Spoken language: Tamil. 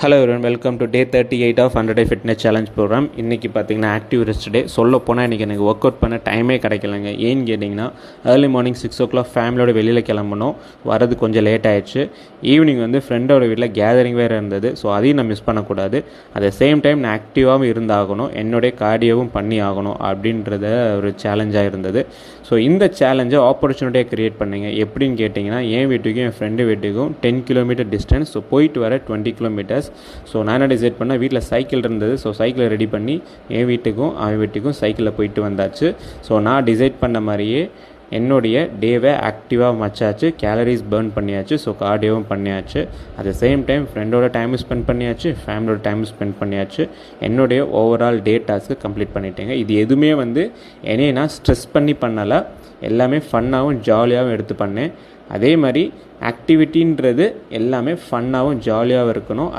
Hello everyone, welcome to day 38 of 100 day fitness challenge program. இன்றைக்கி பார்த்தீங்கன்னா ஆக்டிவ் ரெஸ்ட் டே. சொல்ல போனால் இன்றைக்கி எனக்கு ஒர்க் அவுட் பண்ண டைமே கிடைக்கலங்க. ஏன்னு கேட்டிங்கன்னா ஏர்லி மார்னிங் 6 o'clock ஃபேமிலியோட வெளியில் கிளம்பணும். வரது கொஞ்சம் லேட் ஆகிடுச்சு. ஈவினிங் ஃப்ரெண்டோட வீட்டில் கேதரிங் வேறு இருந்தது. ஸோ அதையும் நான் மிஸ் பண்ணக்கூடாது. அட் த சேம் டைம் நான் ஆக்டிவாகவும் இருந்தாகணும், என்னுடைய கார்டியோவும் பண்ணி ஆகணும் அப்படின்றத ஒரு சேலஞ்சாக இருந்தது. ஸோ இந்த சேலஞ்சை ஆப்பர்ச்சுனிட்டியாக க்ரியேட் பண்ணிங்க. எப்படின்னு கேட்டிங்கன்னா, என் வீட்டுக்கும் என் ஃப்ரெண்டு வீட்டுக்கும் 10 கிலோமீட்டர் டிஸ்டன்ஸ். ஸோ போயிட்டு வர 20 கிலோமீட்டர்ஸ். ஸோ நான் என்ன டிசைட் பண்ணேன், வீட்டில் சைக்கிள் இருந்தது. ஸோ சைக்கிளை ரெடி பண்ணி என் வீட்டுக்கும் அவன் வீட்டுக்கும் சைக்கிளில் போயிட்டு வந்தாச்சு. ஸோ நான் டிசைட் பண்ண மாதிரியே என்னுடைய டேவை ஆக்டிவாக மச்சாச்சு, கேலரிஸ் பர்ன் பண்ணியாச்சு, ஸோ கார்டியோவும் பண்ணியாச்சு. அட் த சேம் டைம் ஃப்ரெண்டோட டைம் ஸ்பெண்ட் பண்ணியாச்சு, ஃபேமிலியோட டைம் ஸ்பெண்ட் பண்ணியாச்சு. என்னுடைய ஓவரால் டே டாஸ்க்கு கம்ப்ளீட் பண்ணிட்டேங்க. இது எதுவுமே என்னையே நான் ஸ்ட்ரெஸ் பண்ணி பண்ணலை, எல்லாமே ஃபன்னாகவும் ஜாலியாகவும் எடுத்து பண்ணேன். அதே மாதிரி ஆக்டிவிட்டின்றது எல்லாமே ஃபன்னாகவும் ஜாலியாகவும் இருக்கணும்.